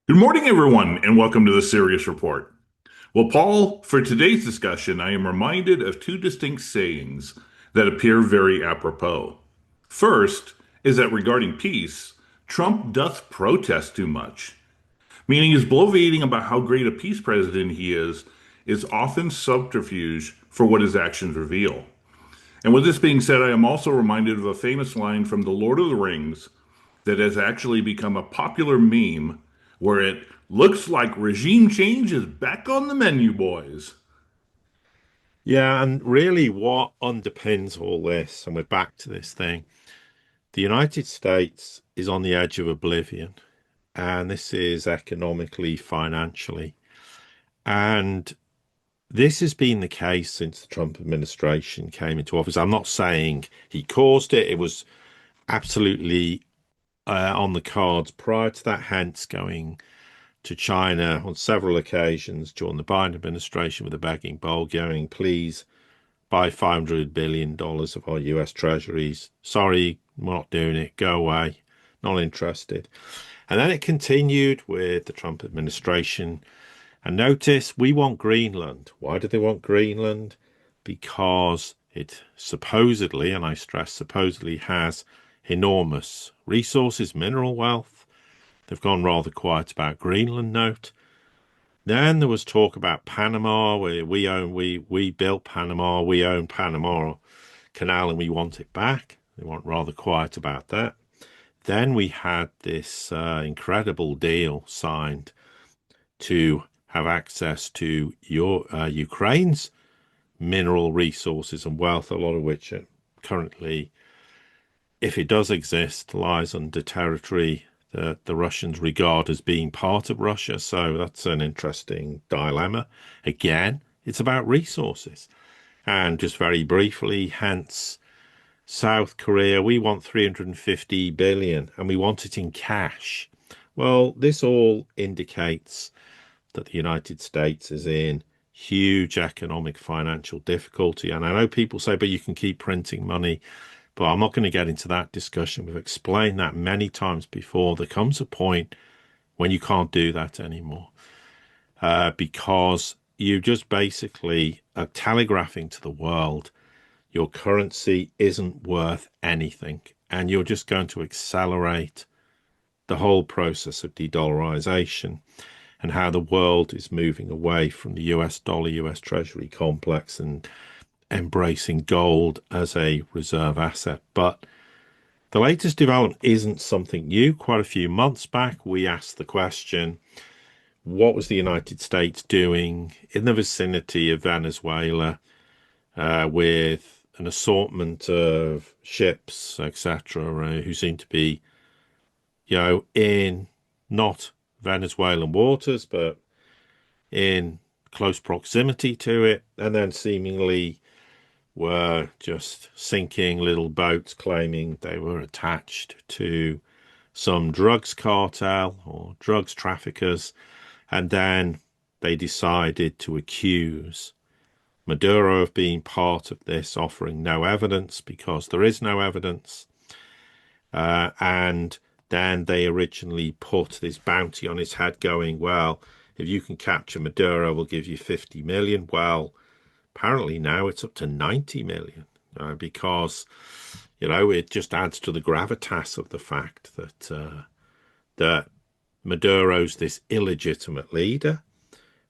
Good morning, everyone, and welcome to the Sirius Report. Well, Paul, for today's discussion, I am reminded of two distinct sayings that appear very apropos. First is that regarding peace, Trump doth protest too much, meaning his bloviating about how great a peace president he is often subterfuge for what his actions reveal. And with this being said, I am also reminded of a famous line from The Lord of the Rings that has actually become a popular meme where it looks like regime change is back on the menu, boys. Yeah, and really what underpins all this, and we're back to this thing, the United States is on the edge of oblivion, and this is economically, financially. And this has been the case since the Trump administration came into office. I'm not saying he caused it, it was absolutely on the cards prior to that, hence going to China on several occasions during the Biden administration with a begging bowl, going, please buy $500 billion of our US treasuries. Sorry, we're not doing it. Go away. Not interested. And then it continued with the Trump administration. And notice we want Greenland. Why do they want Greenland? Because it supposedly, and I stress supposedly, has enormous resources, mineral wealth. They've gone rather quiet about Greenland, note. Then there was talk about Panama, where we built Panama, we own Panama Canal, and we want it back. They weren't rather quiet about that. Then we had this incredible deal signed to have access to Ukraine's mineral resources and wealth, a lot of which are currently, if it does exist, lies under territory that the Russians regard as being part of Russia. So that's an interesting dilemma. Again, it's about resources. And just very briefly, hence South Korea, we want 350 billion and we want it in cash. Well, this all indicates that the United States is in huge economic financial difficulty. And I know people say, but you can keep printing money. But I'm not going to get into that discussion. We've explained that many times before. There comes a point when you can't do that anymore because you just basically are telegraphing to the world your currency isn't worth anything. And you're just going to accelerate the whole process of de-dollarization and how the world is moving away from the US dollar, US Treasury complex and embracing gold as a reserve asset. But the latest development isn't something new. Quite a few months back, we asked the question, what was the United States doing in the vicinity of Venezuela with an assortment of ships, etc., who seem to be, in not Venezuelan waters, but in close proximity to it, and then seemingly were just sinking little boats claiming they were attached to some drugs cartel or drugs traffickers. And then they decided to accuse Maduro of being part of this, offering no evidence because there is no evidence. And then they originally put this bounty on his head, going, well, if you can capture Maduro, we'll give you 50 million. Well, apparently now it's up to 90 million because, it just adds to the gravitas of the fact that Maduro's this illegitimate leader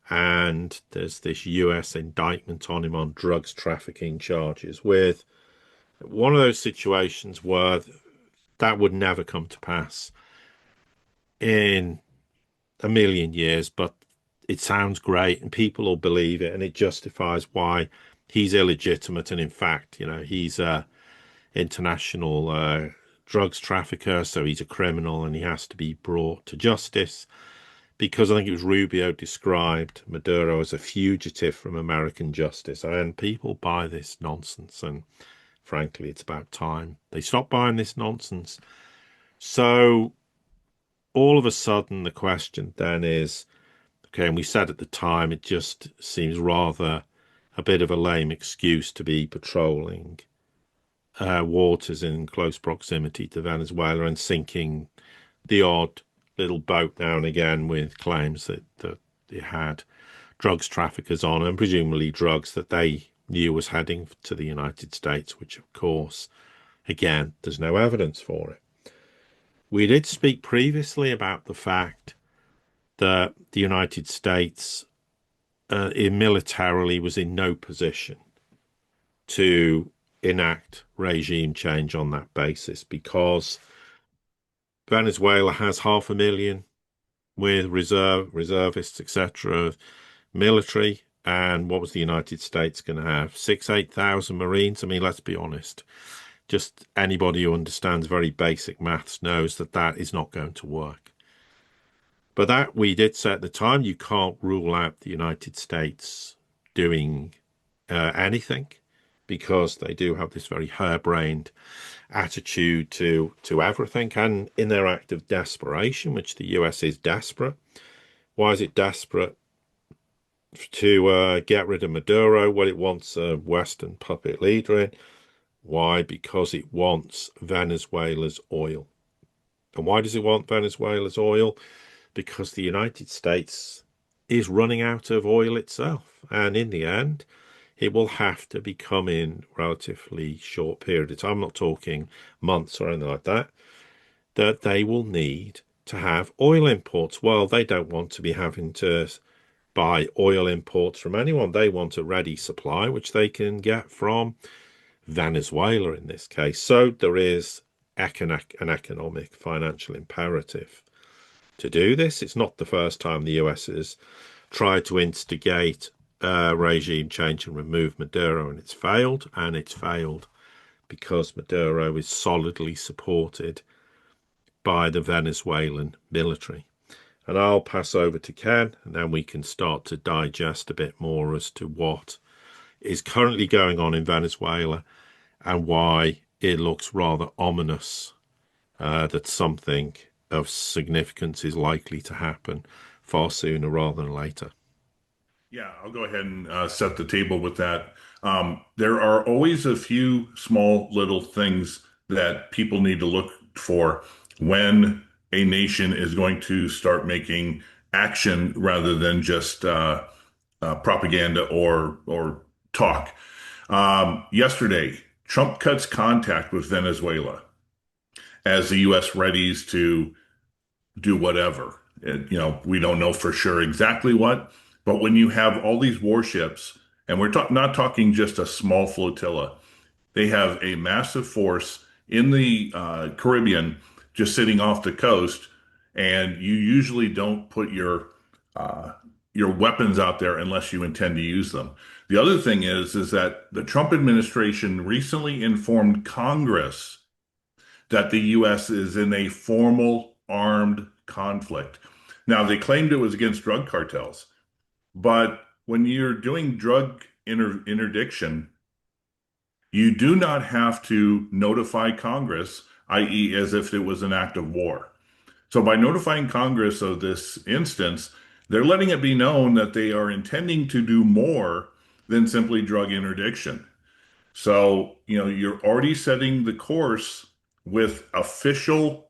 and there's this US indictment on him on drugs trafficking charges, with one of those situations where that would never come to pass in a million years, but it sounds great and people will believe it and it justifies why he's illegitimate. And in fact, he's a international drugs trafficker, so he's a criminal and he has to be brought to justice because I think it was Rubio described Maduro as a fugitive from American justice. And people buy this nonsense. And frankly, it's about time they stop buying this nonsense. So all of a sudden, the question then is, okay, and we said at the time, it just seems rather a bit of a lame excuse to be patrolling waters in close proximity to Venezuela and sinking the odd little boat now and again with claims that it had drugs traffickers on, and presumably drugs that they knew was heading to the United States, which of course, again, there's no evidence for it. We did speak previously about the fact that the United States militarily was in no position to enact regime change on that basis because Venezuela has 500,000 with reservists, etc., military. And what was the United States going to have? 8,000 Marines? I mean, let's be honest. Just anybody who understands very basic maths knows that that is not going to work. But that we did say at the time, you can't rule out the United States doing anything because they do have this very harebrained attitude to everything. And in their act of desperation, which the US is desperate, why is it desperate? To get rid of Maduro? Well, it wants a Western puppet leader in. Why? Because it wants Venezuela's oil. And why does it want Venezuela's oil? Because the United States is running out of oil itself. And in the end, it will have to become in relatively short period of time. I'm not talking months or anything like that, that they will need to have oil imports. Well, they don't want to be having to buy oil imports from anyone. They want a ready supply, which they can get from Venezuela in this case. So there is an economic financial imperative to do this. It's not the first time the US has tried to instigate regime change and remove Maduro, and it's failed. And it's failed because Maduro is solidly supported by the Venezuelan military. And I'll pass over to Ken, and then we can start to digest a bit more as to what is currently going on in Venezuela and why it looks rather ominous that something of significance is likely to happen far sooner rather than later. Yeah, I'll go ahead and set the table with that. There are always a few small little things that people need to look for when a nation is going to start making action rather than just propaganda or talk. Yesterday, Trump cuts contact with Venezuela as the U.S. readies to do whatever. We don't know for sure exactly what, but when you have all these warships, and we're not talking just a small flotilla, they have a massive force in the Caribbean just sitting off the coast, and you usually don't put your weapons out there unless you intend to use them. The other thing is that the Trump administration recently informed Congress that the U.S. is in a formal armed conflict. Now, they claimed it was against drug cartels, but when you're doing drug interdiction, you do not have to notify Congress, i.e., as if it was an act of war. So by notifying Congress of this instance, they're letting it be known that they are intending to do more than simply drug interdiction. So, you're already setting the course with official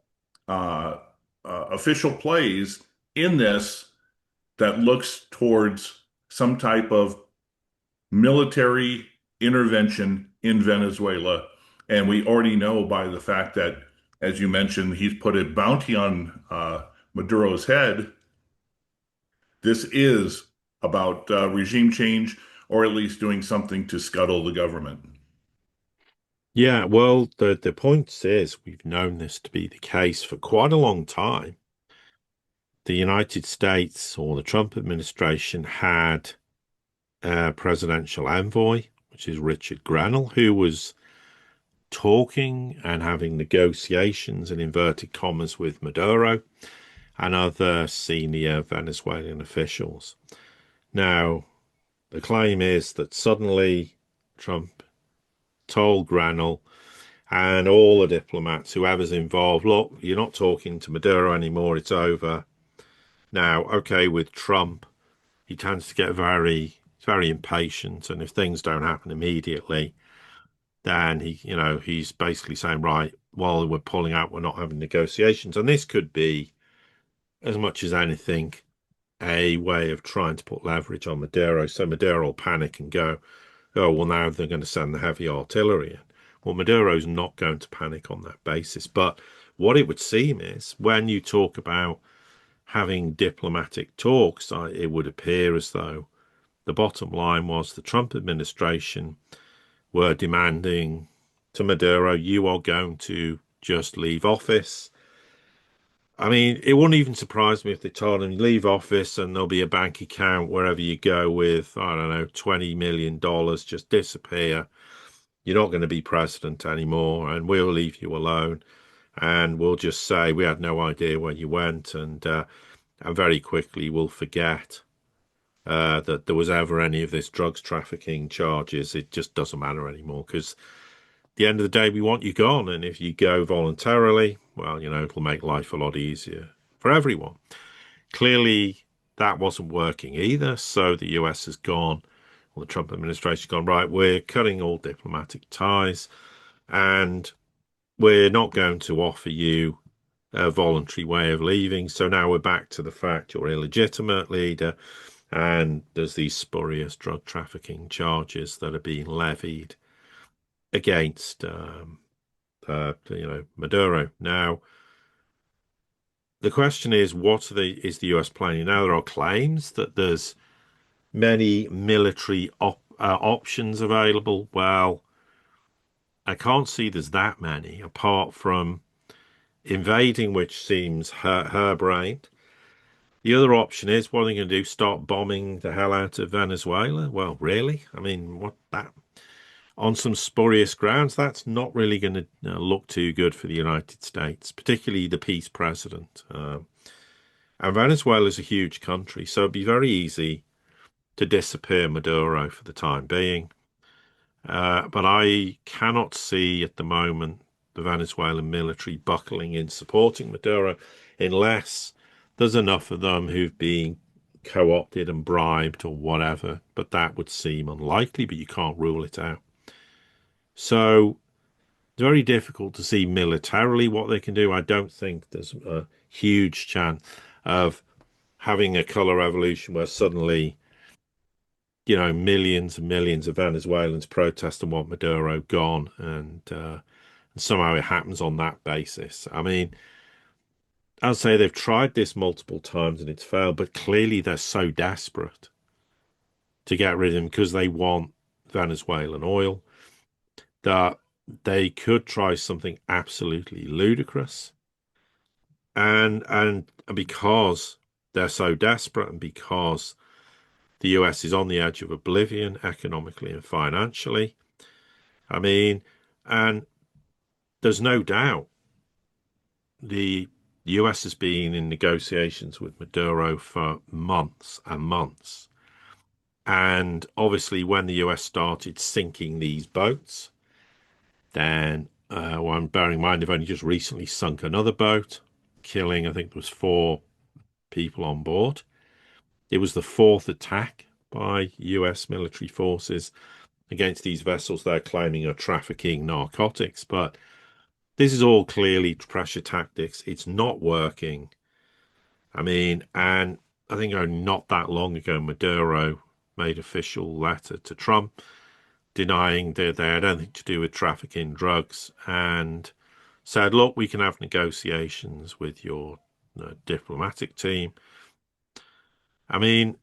plays in this that looks towards some type of military intervention in Venezuela. And we already know by the fact that, as you mentioned, he's put a bounty on Maduro's head. This is about regime change, or at least doing something to scuttle the government. Yeah, well, the point is we've known this to be the case for quite a long time. The United States or the Trump administration had a presidential envoy, which is Richard Grenell, who was talking and having negotiations in inverted commas with Maduro and other senior Venezuelan officials. Now, the claim is that suddenly Trump told Grenell and all the diplomats, whoever's involved, look, you're not talking to Maduro anymore, it's over. Now, okay, with Trump, he tends to get very impatient, and if things don't happen immediately, then he's basically saying, right, while we're pulling out, we're not having negotiations. And this could be as much as anything, a way of trying to put leverage on Maduro. So Maduro will panic and go, oh, well, now they're going to send the heavy artillery in. Well, Maduro's not going to panic on that basis. But what it would seem is when you talk about having diplomatic talks, it would appear as though the bottom line was the Trump administration were demanding to Maduro, you are going to just leave office. I mean, it wouldn't even surprise me if they told him leave office and there'll be a bank account wherever you go with, I don't know, $20 million, just disappear. You're not going to be president anymore, and we'll leave you alone. And we'll just say we had no idea where you went, and very quickly we'll forget that there was ever any of this drugs trafficking charges. It just doesn't matter anymore because at the end of the day, we want you gone. And if you go voluntarily, well, it'll make life a lot easier for everyone. Clearly, that wasn't working either. So the US has gone, well, the Trump administration has gone, right, we're cutting all diplomatic ties and we're not going to offer you a voluntary way of leaving. So now we're back to the fact you're illegitimate leader, and there's these spurious drug trafficking charges that are being levied against Maduro. Now, the question is, is the US planning? Now, there are claims that there's many military options available. Well, I can't see there's that many, apart from invading, which seems harebrained. The other option is, what are they going to do? Start bombing the hell out of Venezuela? Well, really? I mean, what that on some spurious grounds, that's not really going to look too good for the United States, particularly the peace president. And Venezuela is a huge country, so it'd be very easy to disappear Maduro for the time being. But I cannot see at the moment the Venezuelan military buckling in supporting Maduro unless there's enough of them who've been co-opted and bribed or whatever. But that would seem unlikely, but you can't rule it out. So it's very difficult to see militarily what they can do. I don't think there's a huge chance of having a color revolution where suddenly, millions and millions of Venezuelans protest and want Maduro gone, and somehow it happens on that basis. I mean, I'll say they've tried this multiple times and it's failed, but clearly they're so desperate to get rid of him because they want Venezuelan oil that they could try something absolutely ludicrous. And because they're so desperate and because the US is on the edge of oblivion economically and financially, I mean, and there's no doubt the US has been in negotiations with Maduro for months and months. And obviously, when the US started sinking these boats, then, well, I'm bearing in mind they've only just recently sunk another boat, killing, I think there was 4 people on board. It was the 4th attack by US military forces against these vessels they're claiming are trafficking narcotics. But this is all clearly pressure tactics. It's not working. I mean, and I think only not that long ago, Maduro made official letter to Trump denying that they had anything to do with trafficking drugs and said, look, we can have negotiations with your diplomatic team. I mean,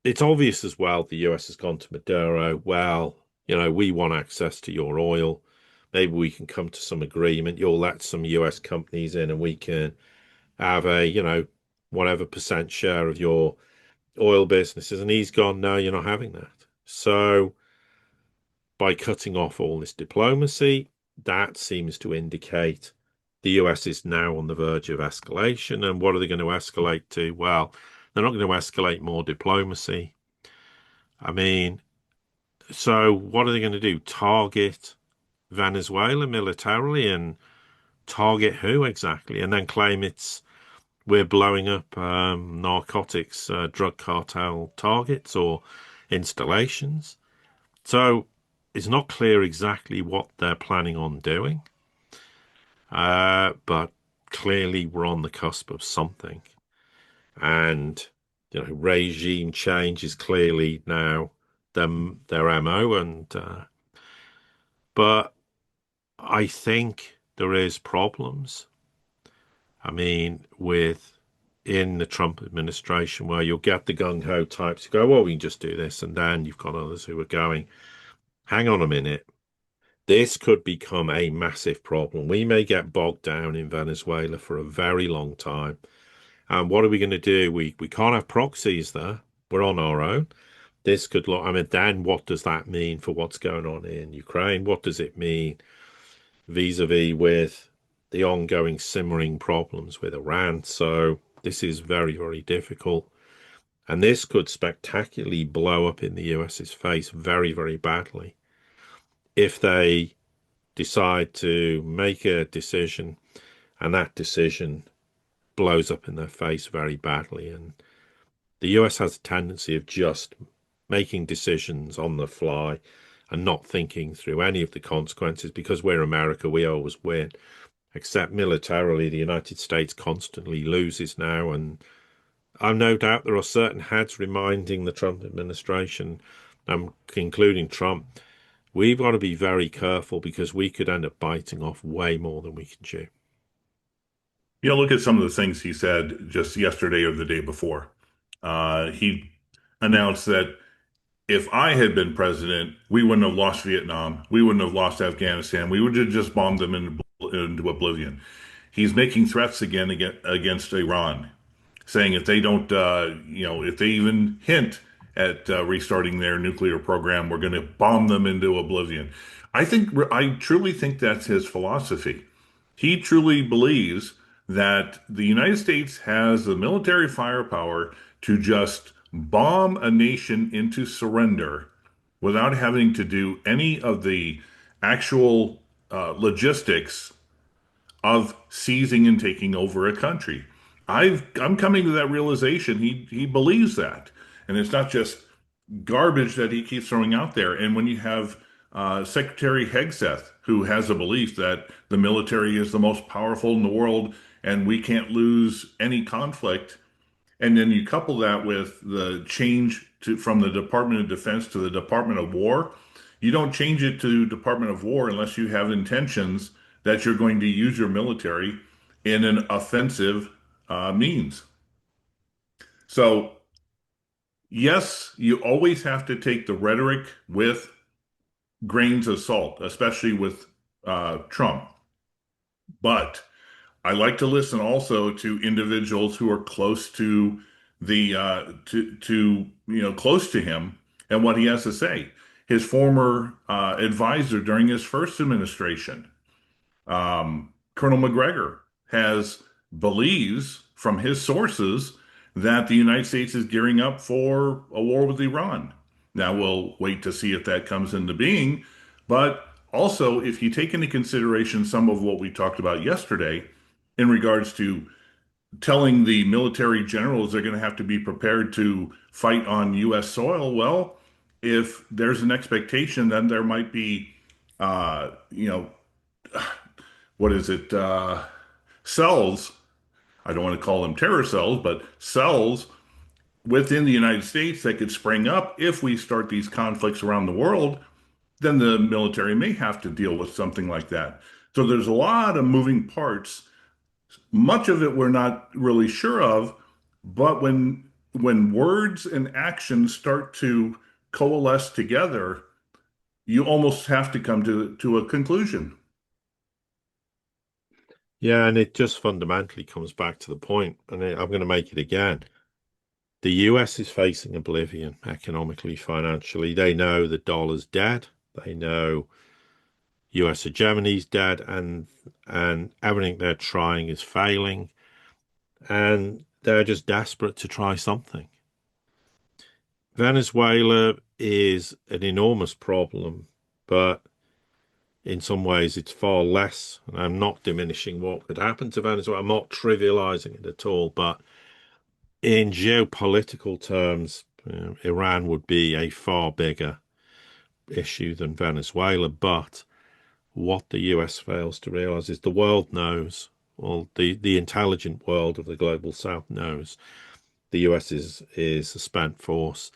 it's obvious as well the US has gone to Maduro, well, we want access to your oil. Maybe we can come to some agreement. You'll let some US companies in and we can have a, whatever percent share of your oil businesses. And he's gone, no, you're not having that. So by cutting off all this diplomacy, that seems to indicate the US is now on the verge of escalation. And what are they going to escalate to? Well, they're not going to escalate more diplomacy. I mean, so what are they going to do? Target Venezuela militarily and target who exactly? And then claim we're blowing up narcotics, drug cartel targets or installations. So it's not clear exactly what they're planning on doing. But clearly we're on the cusp of something. And, regime change is clearly now their MO. But I think there is problems. I mean, in the Trump administration, where you'll get the gung-ho types who go, well, we can just do this. And then you've got others who are going, hang on a minute. This could become a massive problem. We may get bogged down in Venezuela for a very long time. And what are we going to do? We can't have proxies there. We're on our own. This could look, I mean, then what does that mean for what's going on in Ukraine? What does it mean vis-a-vis with the ongoing simmering problems with Iran? So this is very, very difficult. And this could spectacularly blow up in the US's face very, very badly if they decide to make a decision and that decision blows up in their face very badly. And the US has a tendency of just making decisions on the fly and not thinking through any of the consequences. Because we're America, we always win. Except militarily, the United States constantly loses now. And I've no doubt there are certain heads reminding the Trump administration, including Trump, we've got to be very careful because we could end up biting off way more than we can chew. Look at some of the things he said just yesterday or the day before. He announced that if I had been president, we wouldn't have lost Vietnam. We wouldn't have lost Afghanistan. We would have just bombed them into oblivion. He's making threats again against Iran, saying if they don't, if they even hint at restarting their nuclear program, we're going to bomb them into oblivion. I truly think that's his philosophy. He truly believes that the United States has the military firepower to just bomb a nation into surrender without having to do any of the actual logistics of seizing and taking over a country. I'm coming to that realization. He believes that, and it's not just garbage that he keeps throwing out there. And when you have Secretary Hegseth, who has a belief that the military is the most powerful in the world and we can't lose any conflict, and then you couple that with the change from the Department of Defense to the Department of War, you don't change it to Department of War unless you have intentions that you're going to use your military in an offensive means. So yes, you always have to take the rhetoric with grains of salt, especially with Trump. But I like to listen also to individuals who are close to the close to him and what he has to say. His former advisor during his first administration, Colonel McGregor, believes from his sources that the United States is gearing up for a war with Iran. Now we'll wait to see if that comes into being, but also if you take into consideration some of what we talked about yesterday in regards to telling the military generals they're going to have to be prepared to fight on U.S. soil, well, if there's an expectation, then there might be, what is it, cells. I don't want to call them terror cells, but cells within the United States that could spring up if we start these conflicts around the world, then the military may have to deal with something like that. So there's a lot of moving parts. Much of it we're not really sure of, but when words and actions start to coalesce together, you almost have to come to a conclusion. Yeah, and it just fundamentally comes back to the point, and I'm going to make it again. The US is facing oblivion economically, financially. They know the dollar's dead. They know US hegemony's dead, and everything they're trying is failing, and they're just desperate to try something. Venezuela is an enormous problem, but in some ways it's far less. And I'm not diminishing what could happen to Venezuela. I'm not trivializing it at all, but in geopolitical terms, Iran would be a far bigger issue than Venezuela. But what the US fails to realize is the world knows well, the intelligent world of the global south knows the US is a spent force.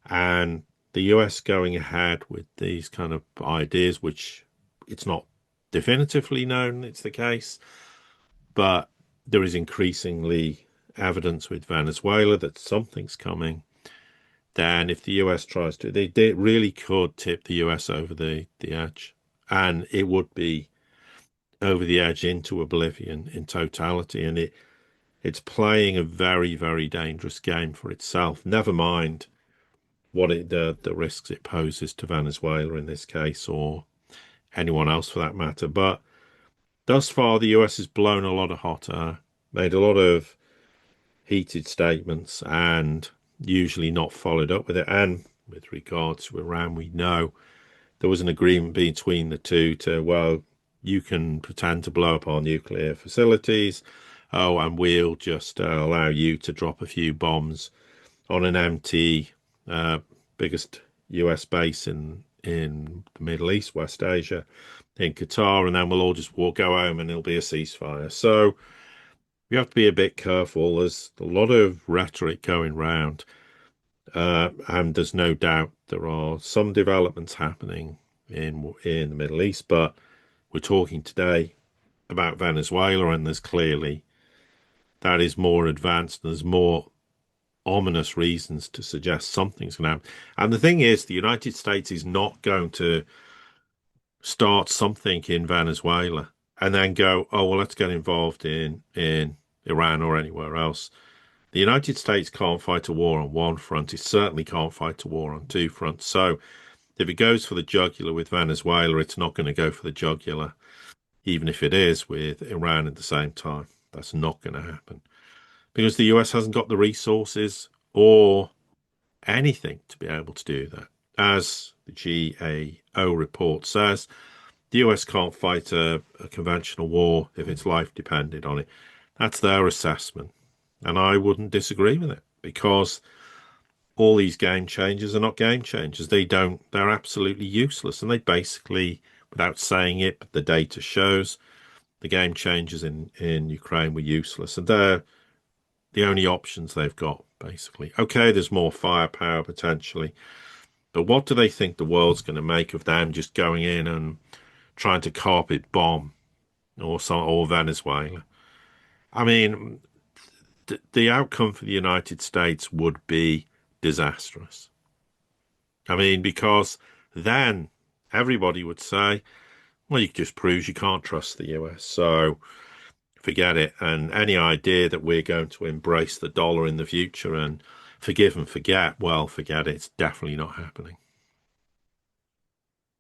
And the US going ahead with these kind of ideas, which it's not definitively known it's the case, but there is increasingly evidence with Venezuela that something's coming. Then, if the US tries to, they really could tip the US over the edge. And it would be over the edge into oblivion in totality. And it's playing a very, very dangerous game for itself. Never mind what the risks it poses to Venezuela in this case, or anyone else for that matter. But thus far, the US has blown a lot of hot air, made a lot of heated statements, and usually not followed up with it. And with regards to Iran, we know there was an agreement between the two to, well, you can pretend to blow up our nuclear facilities. Oh, and we'll just allow you to drop a few bombs on an empty, biggest US base in the Middle East, West Asia, in Qatar, and then we'll all just go home and it'll be a ceasefire. So we have to be a bit careful. There's a lot of rhetoric going round, and there's no doubt there are some developments happening in the Middle East, but we're talking today about Venezuela, and there's clearly that is more advanced. There's more ominous reasons to suggest something's going to happen. And the thing is, the United States is not going to start something in Venezuela and then go, oh, well, let's get involved in Iran or anywhere else. The United States can't fight a war on one front. It certainly can't fight a war on two fronts. So if it goes for the jugular with Venezuela, it's not going to go for the jugular, even if it is with Iran at the same time. That's not going to happen because the US hasn't got the resources or anything to be able to do that. As the GAO report says, the US can't fight a conventional war if its life depended on it. That's their assessment. And I wouldn't disagree with it because all these game changers are not game changers. They're absolutely useless. And they basically, without saying it, but the data shows the game changers in Ukraine were useless. And they're the only options they've got, basically. Okay, there's more firepower potentially, but what do they think the world's going to make of them just going in and trying to carpet bomb or Venezuela? I mean, the outcome for the United States would be disastrous. I mean, because then everybody would say, well, it just proves you can't trust the US. So forget it. And any idea that we're going to embrace the dollar in the future and forgive and forget, well, forget it. It's definitely not happening.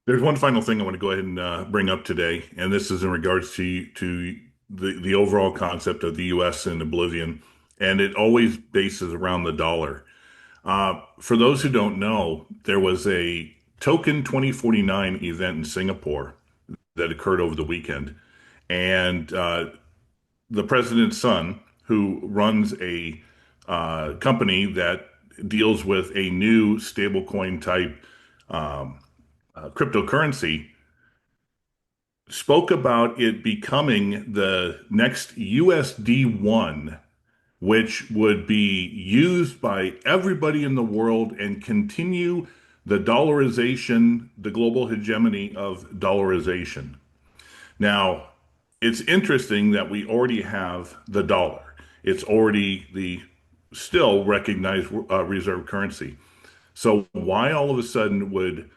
There's one final thing I want to go ahead and bring up today, and this is in regards to the overall concept of the U.S. and Oblivion, and it always bases around the dollar. For those who don't know, there was a Token 2049 event in Singapore that occurred over the weekend, and the president's son, who runs a company that deals with a new stablecoin type cryptocurrency, spoke about it becoming the next USD1, which would be used by everybody in the world and continue the dollarization, the global hegemony of dollarization. Now, it's interesting that we already have the dollar. It's already the still recognized reserve currency. So why all of a sudden would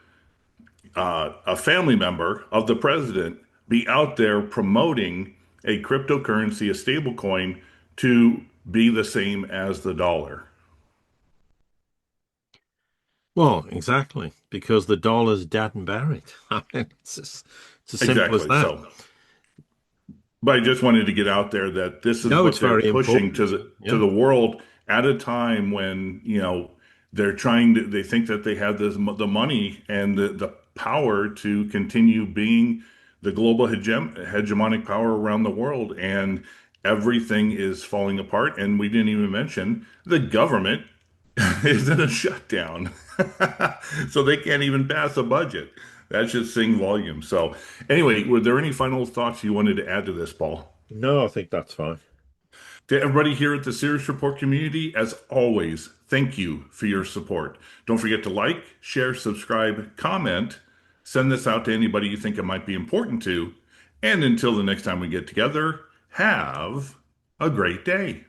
a family member of the president be out there promoting a cryptocurrency, a stable coin, to be the same as the dollar? Well, exactly, because the dollar's dead and buried. I mean, it's as simple as Exactly. that. So, but I just wanted to get out there that this is No, it's what they're very pushing important. to Yeah. the world at a time when, they're trying to, they think that they have the money and the power to continue being the global hegemonic power around the world, and everything is falling apart. And we didn't even mention the government is in a shutdown. So they can't even pass a budget. That should sing volumes. So anyway, were there any final thoughts you wanted to add to this, Paul? No, I think that's fine. To everybody here at the Sirius Report community, as always, thank you for your support. Don't forget to like, share, subscribe, comment, send this out to anybody you think it might be important to. And until the next time we get together, have a great day.